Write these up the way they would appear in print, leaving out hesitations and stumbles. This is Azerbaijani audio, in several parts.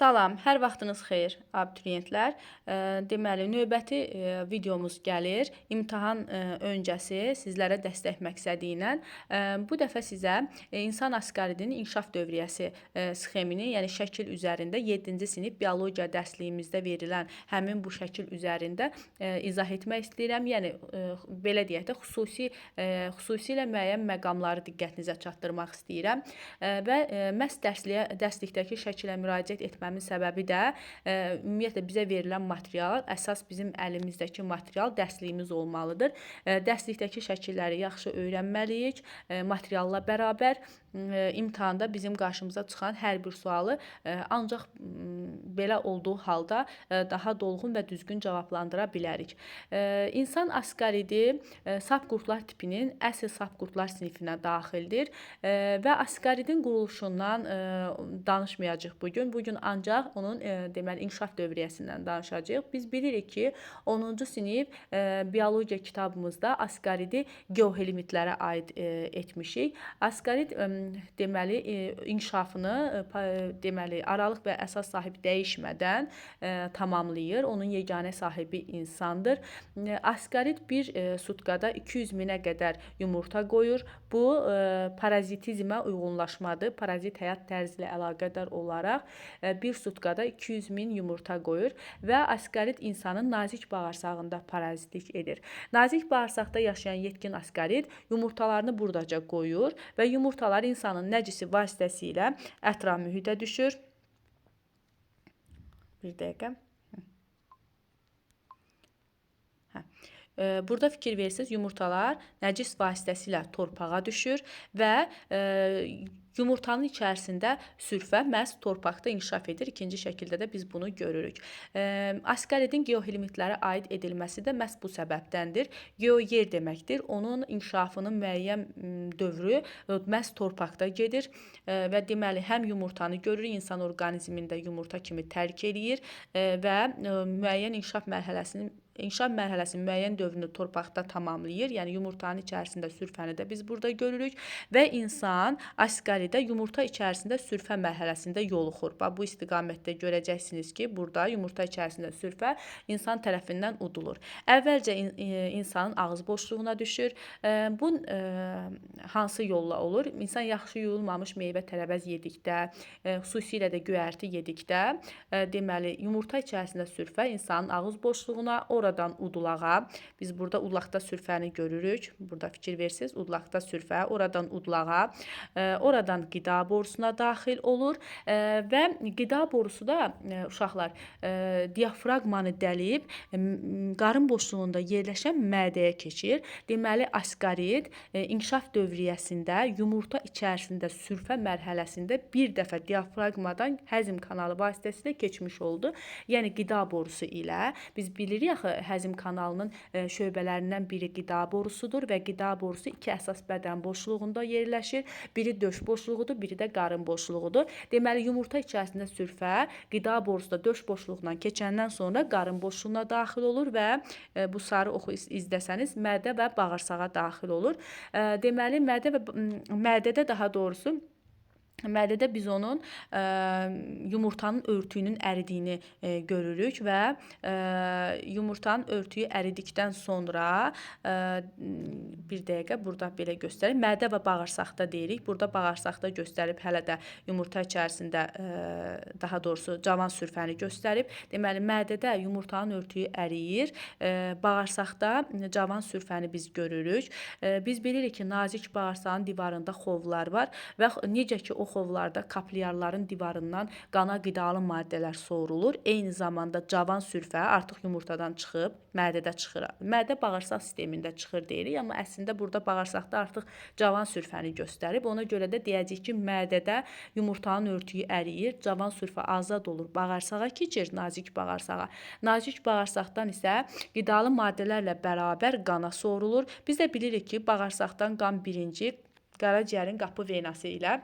Salam, hər vaxtınız xeyir, abituriyentlər. Deməli, növbəti videomuz gəlir. İmtahan öncəsi sizlərə dəstək məqsədi ilə bu dəfə sizə insan asqaridinin inkişaf dövriyyəsi sxemini, yəni şəkil üzərində 7-ci sinif biologiya dərsliyimizdə verilən həmin bu şəkil üzərində izah etmək istəyirəm. Yəni belə deyək də, xüsusilə müəyyən məqamları diqqətinizə çatdırmaq istəyirəm və məhz dərslikdəki şəkilə müraciət etməmin səbəbi də ümumiyyətlə bizə verilən material, əsas bizim əlimizdəki material dərsliyimiz olmalıdır. Dərslikdəki şəkilləri yaxşı öyrənməliyik. Materialla bərabər imtahanda bizim qarşımıza çıxan hər bir sualı ancaq belə olduğu halda daha dolğun və düzgün cavablandıra bilərik. İnsan asqaridi sapqurtlar tipinin əsl sapqurtlar sinifinə daxildir və asqaridin quruluşundan danışmayacağıq bugün. Bugün ancaq onun deməli inkişaf dövriyyəsindən danışacağıq. Biz bilirik ki, 10-cu sinif biologiya kitabımızda asqaridi geohelimitlərə aid etmişik. Asqarid deməli inkişafını deməli aralıq və əsas sahibi dəyişmədən tamamlayır. Onun yeganə sahibi insandır. Asqarid bir sutkada 200 minə qədər yumurta qoyur. Bu parazitizmə uyğunlaşmadır. Parazit həyat tərzi ilə əlaqədar olaraq bir sutkada 200 min yumurta qoyur və asqarid insanın nazik bağırsağında parazitlik edir. Nazik bağırsaqda yaşayan yetkin asqarid yumurtalarını buradaca qoyur və yumurtalar insanın nəcisi vasitəsilə ətraf mühitə düşür. Bir dəqiqə. Burada fikir verirsiniz, yumurtalar nəcis vasitəsilə torpağa düşür və yumurtanın içərisində sürfə məhz torpaqda inkişaf edir. İkinci şəkildə də biz bunu görürük. Asqaridin geohelimitlərə aid edilməsi də məhz bu səbəbdəndir. Geo yer deməkdir. Onun inkişafının müəyyən dövrü məhz torpaqda gedir və deməli həm yumurtanı görürük, insan orqanizmində yumurta kimi tərk eləyir və müəyyən inkişaf mərhələsinin müəyyən dövrünü torpaqda tamamlayır. Yəni yumurtanın içərisində sürfəni də biz burada görürük və insan asqaridə yumurta içərisində sürfə mərhələsində yoluxur. Bu istiqamətdə görəcəksiniz ki, burada yumurta içərisində sürfə insan tərəfindən udulur. Əvvəlcə insanın ağız boşluğuna düşür. Bu hansı yolla olur? İnsan yaxşı yuyulmamış meyvə tərəvəz yedikdə, xüsusilə də göyərti yedikdə, deməli yumurta içərisində sürfə insanın ağız boşluğuna, oradan udulağa, biz burada udlaqda sürfəni görürük. Burada fikir versiniz, udlaqda sürfə, oradan udulağa, oradan qida borusuna daxil olur və qida borusu da uşaqlar diafraqmanı dəlib qarın boşluğunda yerləşən mədəyə keçir. Deməli asqarid inkişaf dövriyyəsində yumurta içərisində sürfə mərhələsində bir dəfə diafraqmadan həzm kanalı vasitəsilə keçmiş oldu. Yəni qida borusu ilə biz bilirik axı həzm kanalının şöbələrindən biri qida borusudur və qida borusu iki əsas bədən boşluğunda yerləşir. Biri döş boşluğudur, biri də qarın boşluğudur. Deməli yumurta içərisində sürfə qida borusu da döş boşluğundan keçəndən sonra qarın boşluğuna daxil olur və bu sarı oxu izləsəniz mədə və bağırsağa daxil olur. Deməli mədədə daha doğrusu mədədə biz onun yumurtanın örtüyünün əridiyini görürük və yumurtanın örtüyü əridikdən sonra bir dəqiqə burada belə göstərək. Mədə və bağırsaqda deyirik. Burada bağırsaqda göstərib hələ də yumurta içərisində daha doğrusu cavan sürfəni göstərib. Deməli mədədə yumurtanın örtüyü əriyir. Bağırsaqda cavan sürfəni biz görürük. Biz bilirik ki, nazik bağırsağın divarında xovlar var və necə ki o xovlarda kaplyarların divarından qana qidalı maddələr sorulur. Eyni zamanda cavan sürfə artıq yumurtadan çıxıb, mədədə çıxır. Mədə bağırsaq sistemində çıxır deyirik, amma əslində burada bağırsaqda artıq cavan sürfəni göstərib. Ona görə də deyəcəyik ki, mədədə yumurtanın örtüyü əriyir, cavan sürfə azad olur, bağırsağa keçir, nazik bağırsağa. Nazik bağırsaqdan isə qidalı maddələrlə bərabər qana sorulur. Biz də bilirik ki, bağırsaqdan qan birinci qaraciyərin qapı venası ilə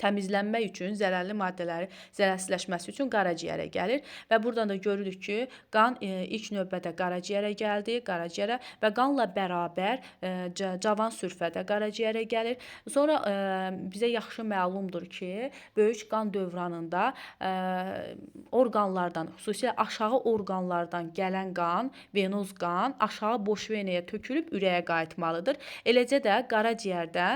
təmizlənmək üçün zərərli maddələri zərərsizləşməsi üçün qaraciyərə gəlir və buradan da görürük ki, qan ilk növbədə qaraciyərə gəldi, qaraciyərə və qanla bərabər cavan sürfə də qaraciyərə gəlir. Sonra bizə yaxşı məlumdur ki, böyük qan dövranında orqanlardan, xüsusilə aşağı orqanlardan gələn qan, venoz qan aşağı boş venaya tökülüb ürəyə qayıtmalıdır. Eləcə də qaraciyərdə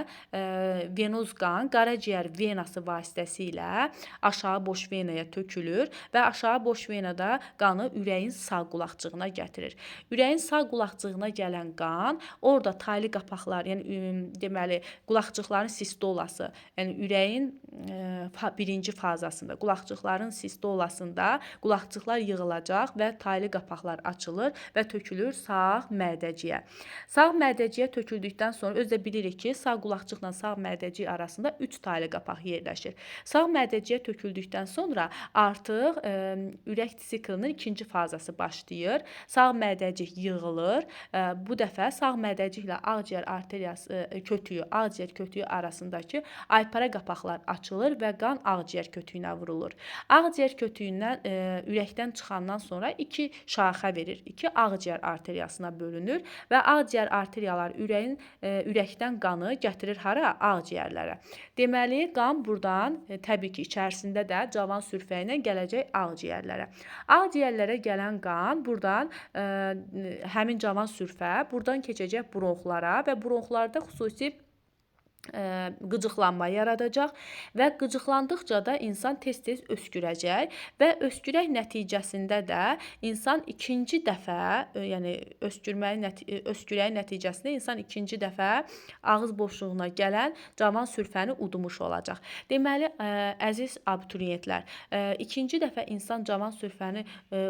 venoz qan qaraciyər venası vasitəsilə aşağı boş venaya tökülür və aşağı boş venada qanı ürəyin sağ qulaqcığına gətirir. Ürəyin sağ qulaqcığına gələn qan orada taylı qapaqlar, yəni deməli qulaqcıqların sistolası, yəni ürəyin birinci fazasında qulaqcıqların sistolasında qulaqcıqlar yığılacaq və taylı qapaqlar açılır və tökülür sağ mədəciyə. Sağ mədəciyə töküldükdən sonra özü də bilirik ki, sağ qulaqcıqla sağ mədəcik arasında 3 taylı qapaq yerləşir. Sağ mədəciyə töküldükdən sonra artıq ürək siklinin ikinci fazası başlayır. Sağ mədəcik yığılır. Bu dəfə sağ mədəciklə ağciyər arteriyası kötüyü, ağciyər kötüyü arasındakı aypara qapaqlar açılır və qan ağciyər kötüyünə vurulur. Ağciyər kötüyündən ürəkdən çıxandan sonra 2 şaxə verir. 2 ağciyər arteriyasına bölünür və ağciyər arteriyalar ürəkdən qanı gətirir hara? Ağciyərlərə. Deməli, qan buradan təbii ki, içərisində də cavan sürfə ilə gələcək ağciyərlərə. Ağciyərlərə gələn qan buradan həmin cavan sürfə buradan keçəcək bronxlara və bronxlarda xüsusi qıcıqlanma yaradacaq və qıcıqlandıqca da insan tez-tez öskürəcək və öskürək nəticəsində də insan ikinci dəfə, yəni öskürəyin nəticəsində insan ikinci dəfə ağız boşluğuna gələn cavan sürfəni udmuş olacaq. Deməli, əziz abituriyentlər, ikinci dəfə insan cavan sürfəni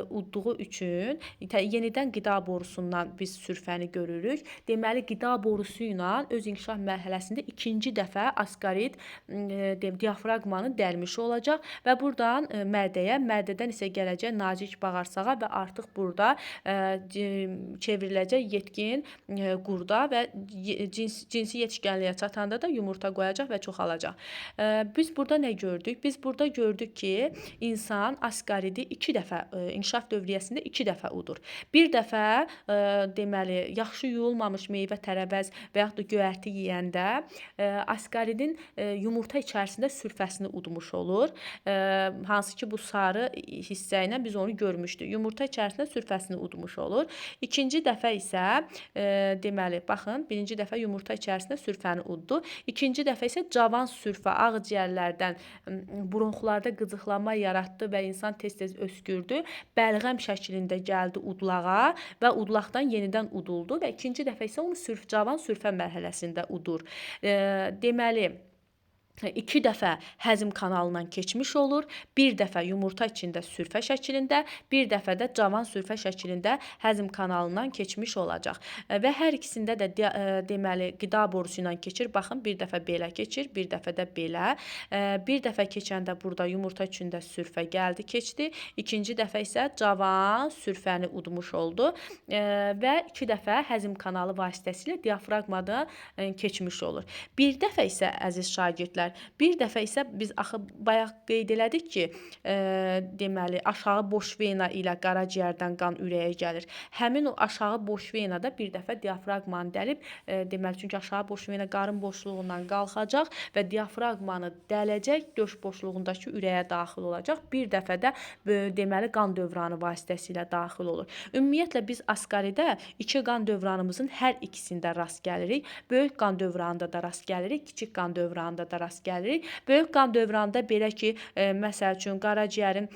udduğu üçün yenidən qida borusundan biz sürfəni görürük. Deməli, qida borusu ilə öz inkişaf mərhələsində ikinci dəfə askarit diafraqmanı dəlmiş olacaq və buradan mədəyə, mədədən isə gələcək nazik bağırsağa və artıq burada çevriləcək yetkin qurda və cinsi yetişkənliyə çatanda da yumurta qoyacaq və çoxalacaq. Biz burada nə gördük? Biz burada gördük ki, insan askaridi 2 dəfə inkişaf dövriyyəsində 2 dəfə udur. Bir dəfə deməli yaxşı yuyulmamış meyvə, tərəvəz və yaxud da göyərti yeyəndə askaridin yumurta içərisində sürfəsini udmuş olur. Hansı ki, bu sarı hissə ilə biz onu görmüşdük. Yumurta içərisində sürfəsini udmuş olur. İkinci dəfə isə deməli, baxın, birinci dəfə yumurta içərisində sürfəni uddu. İkinci dəfə isə cavan sürfə ağciyərlərdən bronxlarda qıcıqlanma yaratdı və insan tez-tez öskürdü. Bəlğəm şəklində gəldi udlağa və udlaqdan yenidən uduldu və ikinci dəfə isə onu cavan sürfə mərhələsində udur. Deməli, 2 dəfə həzm kanalından keçmiş olur, bir dəfə yumurta içində sürfə şəklində, bir dəfə də cavan sürfə şəklində həzm kanalından keçmiş olacaq. Və hər ikisində də deməli qida borusu ilə keçir. Baxın, bir dəfə belə keçir, bir dəfə də belə. Bir dəfə keçəndə burada yumurta içində sürfə gəldi, keçdi. İkinci dəfə isə cavan sürfəni udmuş oldu və 2 dəfə həzm kanalı vasitəsilə diafraqmada keçmiş olur. Bir dəfə isə əziz şagirdlər, bir dəfə isə biz axı bayaq qeyd elədik ki, deməli aşağı boş vena ilə qaraciyərdən qan ürəyə gəlir. Həmin o aşağı boş venada bir dəfə diafraqmanı dəlib, deməli çünki aşağı boş vena qarın boşluğundan qalxacaq və diafraqmanı dələcək, döş boşluğundakı ürəyə daxil olacaq. Bir dəfə də deməli qan dövranı vasitəsilə daxil olur. Ümumiyyətlə biz askaridə 2 qan dövranımızın hər ikisində rast gəlirik. Böyük qan dövranında da rast gəlirik, kiçik qan dövranında da rast gəlirik. Böyük qan dövranında belə ki, məsəl üçün qaraciyərin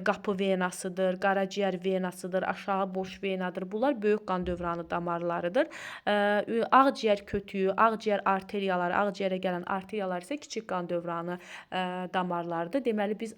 qapı venasıdır, qaraciyər venasıdır, aşağı boş venadır. Bunlar böyük qan dövranı damarlarıdır. Ağciyər kötüyü, ağciyər arteriyaları, ağciyərə gələn arteriyalar isə kiçik qan dövranı damarlarıdır. Deməli biz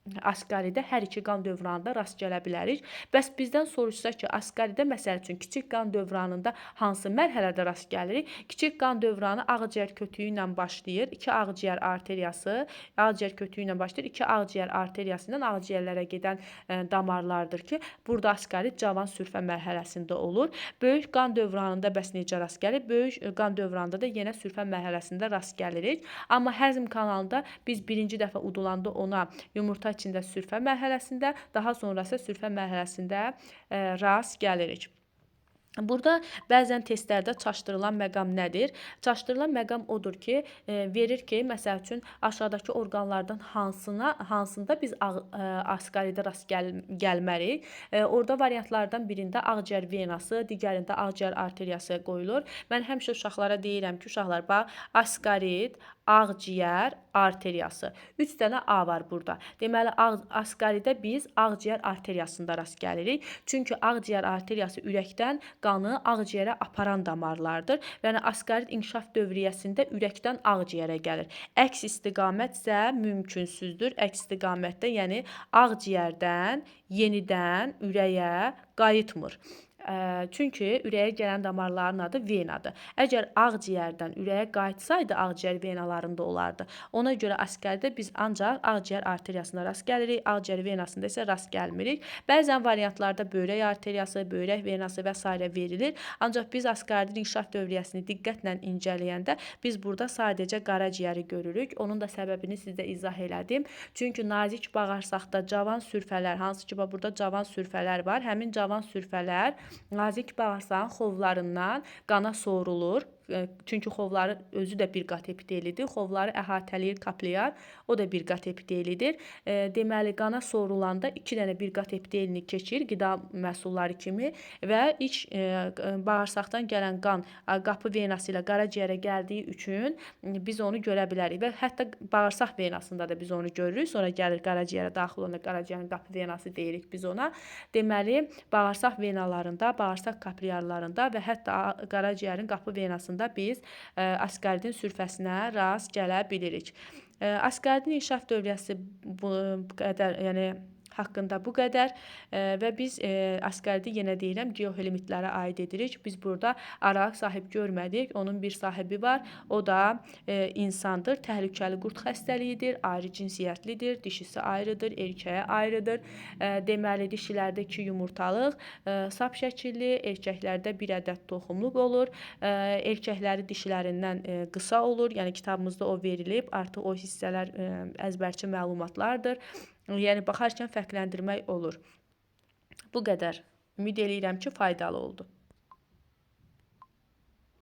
Asqaridə hər iki qan dövranında rast gələ bilərik. Bəs bizdən soruşsa ki, asqaridə məsəl üçün kiçik qan dövranında hansı mərhələdə rast gəlirik? Kiçik qan dövranı ağciyər kötüyü ilə başlayır. İki ağciyər arteriyası, ağciyər kötüyü ilə başlayır. İki ağciyər arteriyasından ağciyərlərə gedən damarlardır ki, burada asqarit cavan sürfə mərhələsində olur. Böyük qan dövranında bəs necə rast gəlir? Böyük qan dövranında da yenə sürfə mərhələsində rast gəlirik. Amma həzm kanalında biz birinci dəfə udulanda ona yumurta içində sürfə mərhələsində, daha sonra isə sürfə mərhələsində rast gəlirik. Burada bəzən testlərdə çaşdırılan məqam nədir? Çaşdırılan məqam odur ki, verir ki, məsəl üçün aşağıdakı orqanlardan hansında biz asqaridə rast gəlmərik. Orada variantlardan birində ağciyər venası, digərində ağciyər arteriyası qoyulur. Mən həmişə uşaqlara deyirəm ki, uşaqlar bax, asqarit, ağciyər arteriyası. 3 dənə A var burada. Deməli, asqaridə biz ağciyər arteriyasında rast gəlirik. Çünki ağciyər arteriyası ürəkdən qanı ağciyərə aparan damarlardır. Yəni, asqarit inkişaf dövriyyəsində ürəkdən ağciyərə gəlir. Əks istiqamət isə mümkünsüzdür. Əks istiqamətdə, yəni ağciyərdən yenidən ürəyə qayıtmır. Çünki ürəyə gələn damarların adı venadır. Əgər ağciyərdən ürəyə qayıtsaydı, ağciyər venalarında olardı. Ona görə asqaridə biz ancaq ağciyər arteriyasına rast gəlirik, ağciyər venasında isə rast gəlmirik. Bəzən variantlarda böyrək arteriyası, böyrək venası və s. verilir. Ancaq biz asqaridin inkişaf dövriyyəsini diqqətlə incələyəndə biz burada sadəcə qaraciyəri görürük. Onun da səbəbini sizə izah elədim. Çünki nazik bağırsaqda cavan sürfələr, hansı ki burada cavan sürfələr var, həmin cavan sürfələr nazik bağırsağın xovlarından qana sorulur. Çünki xovları özü də bir qat epitelidir. Xovları əhatələyir kapillyar, o da bir qat epitelidir. Deməli, qana sorulanda 2 dənə bir qat epitelini keçir qida məhsulları kimi və iç bağırsaqdan gələn qan qapı venası ilə qaraciyərə gəldiyi üçün biz onu görə bilərik və hətta bağırsaq venasında da biz onu görürük. Sonra gəlir qaraciyərə daxil olanda qaraciyərin qapı venası deyirik biz ona. Deməli, bağırsaq venalarında, bağırsaq kapillyarlarında və hətta qaraciyərin qapı venasında biz asqaridin sürfəsinə rast gələ bilirik. Asqaridin inkişaf dövriyyəsi bu qədər, yəni haqqında bu qədər və biz asqaridi yenə deyirəm geohelimitlərə aid edirik. Biz burada araq sahib görmədik. Onun bir sahibi var. O da insandır. Təhlükəli qurd xəstəliyidir. Ayrı cinsiyyətlidir. Dişisi ayrıdır. Erkəyə ayrıdır. Deməli, dişilərdə 2 yumurtalıq, sap şəkilli, erkəklərdə 1 ədəd toxumluq olur. Erkəkləri dişilərindən qısa olur. Yəni, kitabımızda o verilib. Artıq o hissələr əzbərçi məlumatlardır. Yəni, baxarkən fərqləndirmək olur. Bu qədər. Ümid eləyirəm ki, faydalı oldu.